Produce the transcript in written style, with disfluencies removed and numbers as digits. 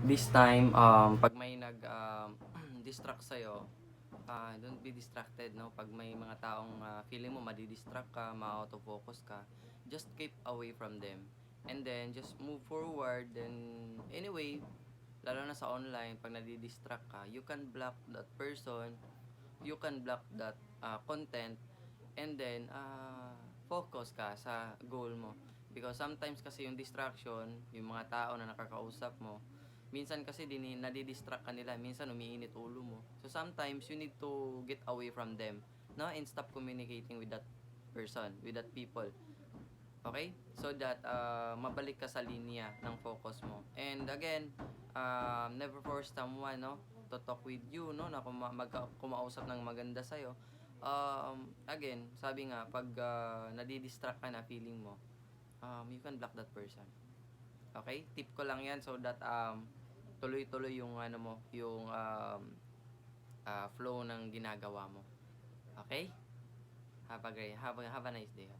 this time, pag may distract sa'yo, don't be distracted, no? Pag may mga taong feeling mo madidistract ka, ma-autofocus ka, just keep away from them. And then, just move forward. Then, anyway, lalo na sa online, pag nadidistract ka, you can block that person, you can block that content, and then focus ka sa goal mo. Because sometimes kasi yung distraction, yung mga tao na nakakausap mo, minsan kasi nadidistract ka nila, minsan umiinit ulo mo. So sometimes you need to get away from them, no? And stop communicating with that person, with that people. Okay? So that mabalik ka sa linya ng focus mo. And again, never force someone, no, to talk with you, no, na kumausap ng maganda sa'yo. Again, sabi nga, pag nadidistract ka na feeling mo, you can block that person. Okay? Tip ko lang yan so that tuloy-tuloy yung ano mo, yung flow ng ginagawa mo. Okay? Have a nice day. Have a nice day.